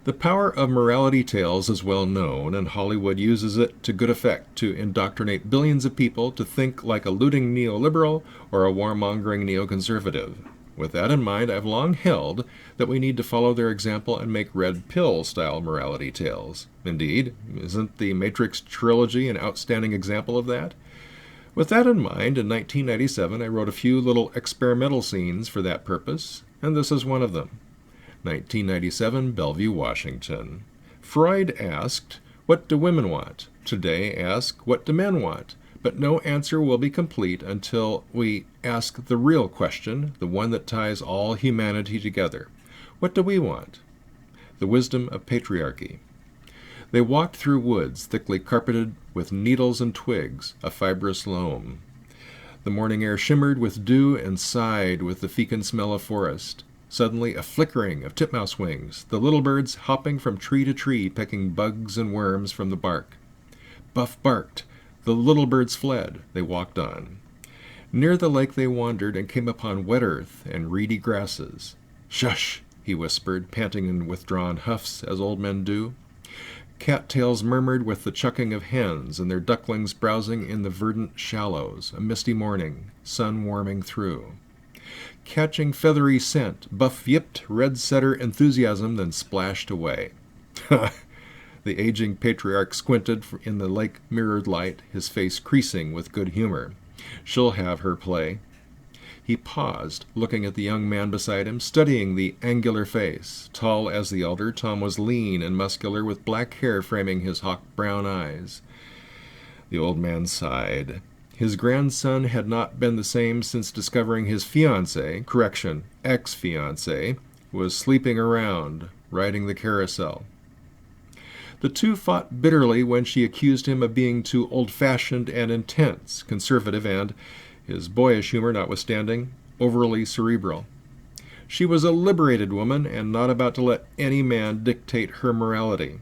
The power of morality tales is well known, and Hollywood uses it to good effect to indoctrinate billions of people to think like a looting neoliberal or a warmongering neoconservative. With that in mind, I've long held that we need to follow their example and make red pill-style morality tales. Indeed, isn't the Matrix trilogy an outstanding example of that? With that in mind, in 1997, I wrote a few little experimental scenes for that purpose, and this is one of them. 1997, Bellevue, Washington. Freud asked, "What do women want?" Today ask, "What do men want?" But no answer will be complete until we ask the real question, the one that ties all humanity together. What do we want? The wisdom of patriarchy. They walked through woods thickly carpeted with needles and twigs, a fibrous loam. The morning air shimmered with dew and sighed with the fecund smell of forest. Suddenly a flickering of titmouse wings, the little birds hopping from tree to tree, pecking bugs and worms from the bark. Buff barked. The little birds fled. They walked on. Near the lake they wandered and came upon wet earth and reedy grasses. "Shush," he whispered, panting in withdrawn huffs, as old men do. Cattails murmured with the chucking of hens and their ducklings browsing in the verdant shallows, a misty morning, sun warming through. Catching feathery scent, Buff yipped red setter enthusiasm, then splashed away. The aging patriarch squinted in the lake-mirrored light, his face creasing with good humor. "She'll have her play." He paused, looking at the young man beside him, studying the angular face. Tall as the elder, Tom was lean and muscular, with black hair framing his hawk-brown eyes. The old man sighed. His grandson had not been the same since discovering his ex-fiancée, was sleeping around, riding the carousel. The two fought bitterly when she accused him of being too old-fashioned and intense, conservative and, his boyish humor notwithstanding, overly cerebral. She was a liberated woman and not about to let any man dictate her morality.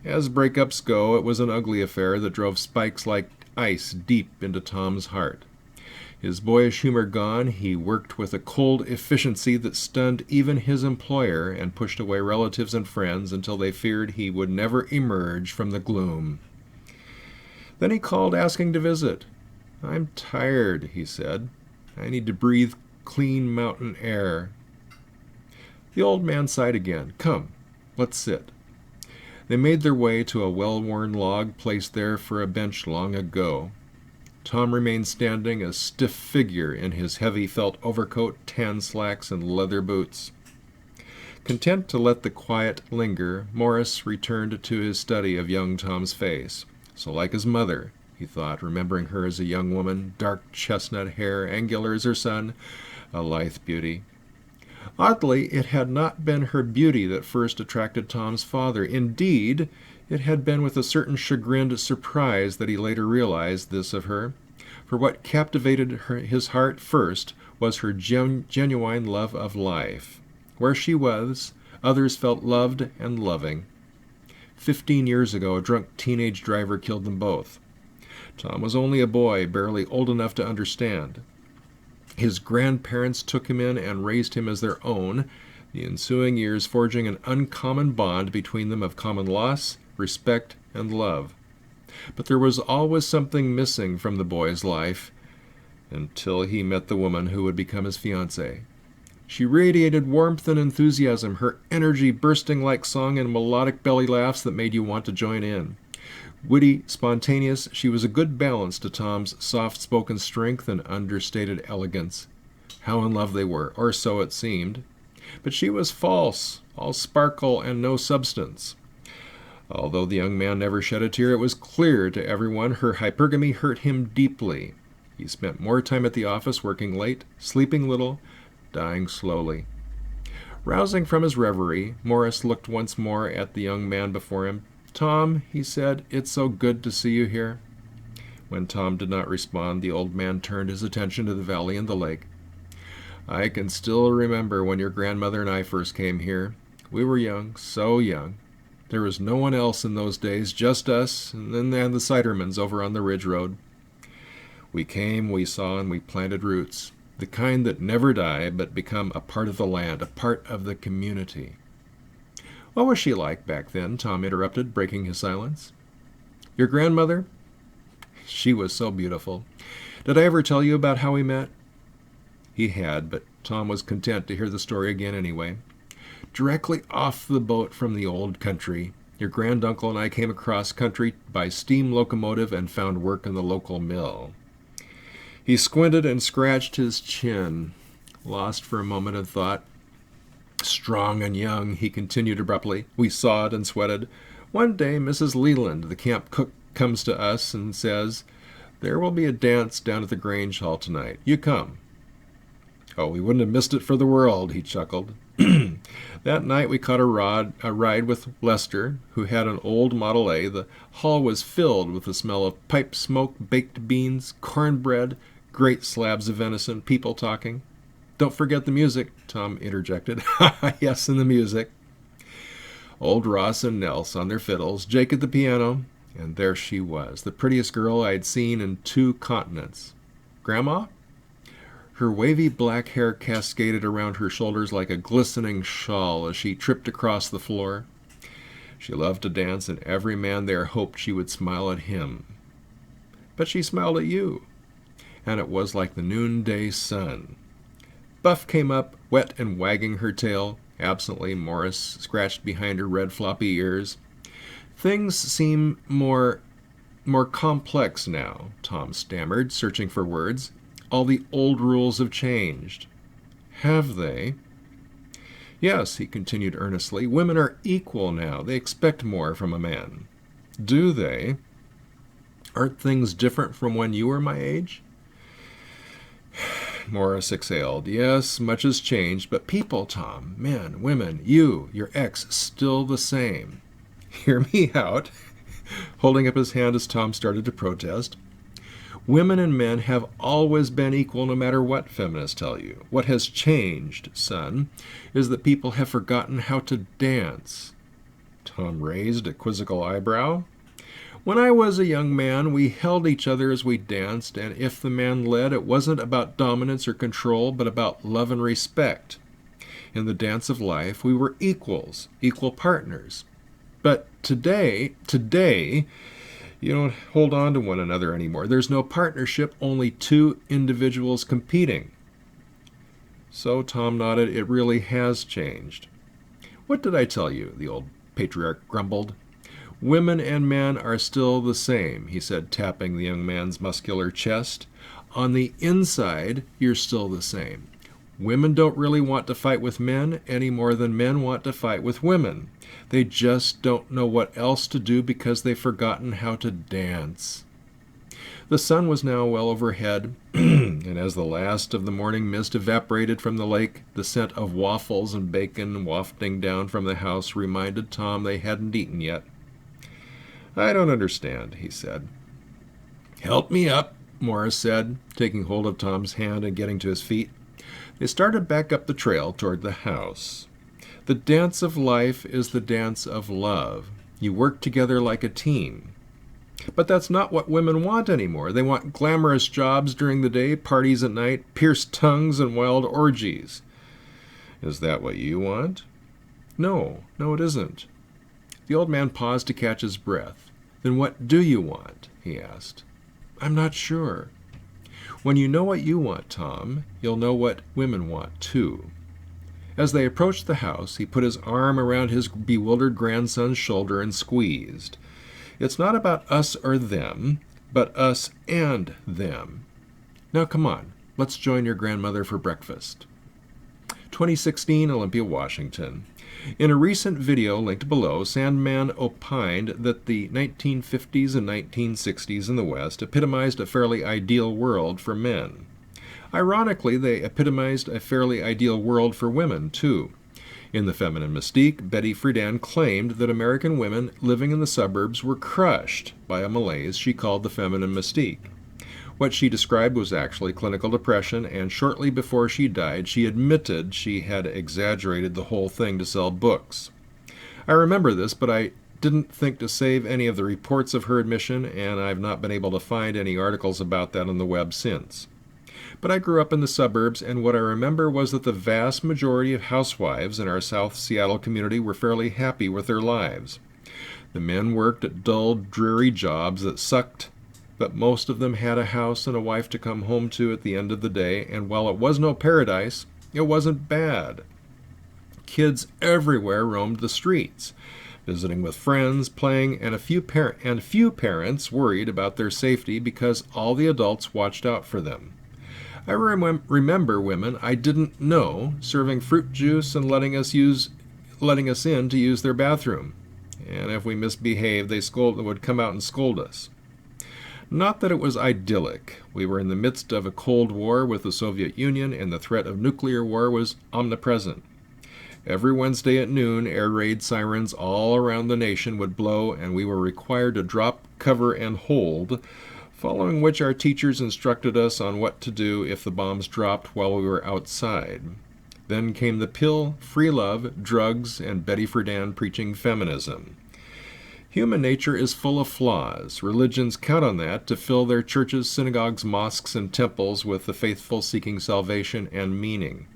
As breakups go, it was an ugly affair that drove spikes like ice deep into Tom's heart. His boyish humor gone, he worked with a cold efficiency that stunned even his employer and pushed away relatives and friends until they feared he would never emerge from the gloom. Then he called asking to visit. "I'm tired," he said. "I need to breathe clean mountain air." The old man sighed again. "Come, let's sit." They made their way to a well-worn log placed there for a bench long ago. Tom remained standing, a stiff figure in his heavy felt overcoat, tan slacks, and leather boots. Content to let the quiet linger, Morris returned to his study of young Tom's face. So like his mother, he thought, remembering her as a young woman, dark chestnut hair, angular as her son, a lithe beauty. Oddly, it had not been her beauty that first attracted Tom's father. Indeed, it had been with a certain chagrined surprise that he later realized this of her. For what captivated his heart first was her genuine love of life. Where she was, others felt loved and loving. 15 years ago, a drunk teenage driver killed them both. Tom was only a boy, barely old enough to understand. His grandparents took him in and raised him as their own, the ensuing years forging an uncommon bond between them of common loss, respect, and love. But there was always something missing from the boy's life, until he met the woman who would become his fiancée. She radiated warmth and enthusiasm, her energy bursting like song in melodic belly laughs that made you want to join in. Witty, spontaneous, she was a good balance to Tom's soft-spoken strength and understated elegance. How in love they were, or so it seemed. But she was false, all sparkle and no substance. Although the young man never shed a tear, it was clear to everyone her hypergamy hurt him deeply. He spent more time at the office, working late, sleeping little, dying slowly. Rousing from his reverie, Morris looked once more at the young man before him. "Tom," he said, "it's so good to see you here." When Tom did not respond, the old man turned his attention to the valley and the lake. "I can still remember when your grandmother and I first came here. We were young, so young. There was no one else in those days, just us, and then the Sidermans over on the Ridge Road. We came, we saw, and we planted roots, the kind that never die but become a part of the land, a part of the community. What was she like back then? Tom interrupted, breaking his silence. Your grandmother? She was so beautiful. Did I ever tell you about how we met? He had, but Tom was content to hear the story again anyway. Directly off the boat from the old country, your granduncle and I came across country by steam locomotive and found work in the local mill. He squinted and scratched his chin, lost for a moment in thought. Strong and young, he continued abruptly. We sawed and sweated. One day, Mrs. Leland, the camp cook, comes to us and says, there will be a dance down at the Grange Hall tonight. You come. Oh, we wouldn't have missed it for the world, he chuckled. That night we caught a ride with Lester, who had an old Model A. The hall was filled with the smell of pipe smoke, baked beans, cornbread, great slabs of venison, people talking. Don't forget the music, Tom interjected. Yes, and the music. Old Ross and Nels on their fiddles, Jake at the piano, and there she was, the prettiest girl I'd seen in 2 continents. Grandma? Her wavy black hair cascaded around her shoulders like a glistening shawl as she tripped across the floor. She loved to dance, and every man there hoped she would smile at him. But she smiled at you, and it was like the noonday sun. Buff came up, wet and wagging her tail. Absently, Morris scratched behind her red floppy ears. Things seem more complex now, Tom stammered, searching for words. All the old rules have changed. Have they? Yes, he continued earnestly. Women are equal now. They expect more from a man. Do they? Aren't things different from when you were my age? Morris exhaled. Yes, much has changed, but people, Tom, men, women, you, your ex, still the same. Hear me out, holding up his hand as Tom started to protest. Women and men have always been equal no matter what feminists tell you. What has changed, son, is that people have forgotten how to dance. Tom raised a quizzical eyebrow. When I was a young man, we held each other as we danced, and if the man led, it wasn't about dominance or control, but about love and respect. In the dance of life, we were equals, equal partners. But today, you don't hold on to one another anymore. There's no partnership, only 2 individuals competing. So, Tom nodded, it really has changed. What did I tell you? The old patriarch grumbled. Women and men are still the same, he said, tapping the young man's muscular chest. On the inside, you're still the same. Women don't really want to fight with men any more than men want to fight with women. They just don't know what else to do because they've forgotten how to dance. The sun was now well overhead, and as the last of the morning mist evaporated from the lake, the scent of waffles and bacon wafting down from the house reminded Tom they hadn't eaten yet. I don't understand, he said. Help me up, Morris said, taking hold of Tom's hand and getting to his feet. They started back up the trail toward the house. The dance of life is the dance of love. You work together like a team. But that's not what women want anymore. They want glamorous jobs during the day, parties at night, pierced tongues, and wild orgies. Is that what you want? No, it isn't. The old man paused to catch his breath. Then what do you want? He asked. I'm not sure. When you know what you want, Tom, you'll know what women want, too. As they approached the house, he put his arm around his bewildered grandson's shoulder and squeezed. It's not about us or them, but us and them. Now come on, let's join your grandmother for breakfast. 2016, Olympia, Washington. In a recent video linked below, Sandman opined that the 1950s and 1960s in the West epitomized a fairly ideal world for men. Ironically, they epitomized a fairly ideal world for women, too. In The Feminine Mystique, Betty Friedan claimed that American women living in the suburbs were crushed by a malaise she called the feminine mystique. What she described was actually clinical depression, and shortly before she died, she admitted she had exaggerated the whole thing to sell books. I remember this, but I didn't think to save any of the reports of her admission, and I've not been able to find any articles about that on the web since. But I grew up in the suburbs, and what I remember was that the vast majority of housewives in our South Seattle community were fairly happy with their lives. The men worked at dull, dreary jobs that sucked, but most of them had a house and a wife to come home to at the end of the day, and while it was no paradise, it wasn't bad. Kids everywhere roamed the streets, visiting with friends, playing, and a few parents worried about their safety because all the adults watched out for them. I remember women I didn't know serving fruit juice and letting us in to use their bathroom. And if we misbehaved, they would come out and scold us. Not that it was idyllic. We were in the midst of a Cold War with the Soviet Union, and the threat of nuclear war was omnipresent. Every Wednesday at noon, air raid sirens all around the nation would blow, and we were required to drop, cover, and hold, following which our teachers instructed us on what to do if the bombs dropped while we were outside. Then came the pill, free love, drugs, and Betty Friedan preaching feminism. Human nature is full of flaws. Religions count on that to fill their churches, synagogues, mosques, and temples with the faithful seeking salvation and meaning.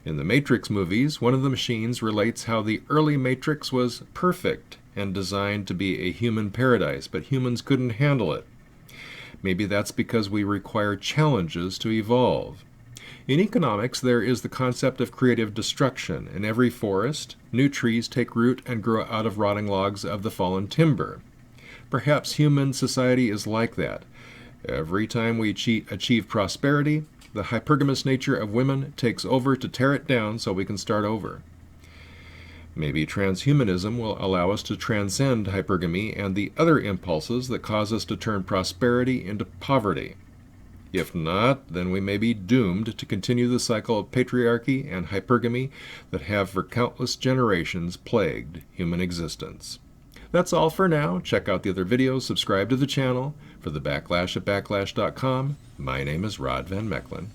In the Matrix movies, one of the machines relates how the early Matrix was perfect and designed to be a human paradise, but humans couldn't handle it. Maybe that's because we require challenges to evolve. In economics, there is the concept of creative destruction. In every forest, new trees take root and grow out of rotting logs of the fallen timber. Perhaps human society is like that. Every time we achieve prosperity, the hypergamous nature of women takes over to tear it down so we can start over. Maybe transhumanism will allow us to transcend hypergamy and the other impulses that cause us to turn prosperity into poverty. If not, then we may be doomed to continue the cycle of patriarchy and hypergamy that have for countless generations plagued human existence. That's all for now. Check out the other videos, subscribe to the channel. For the Backlash at Backlash.com, my name is Rod Van Mecklin.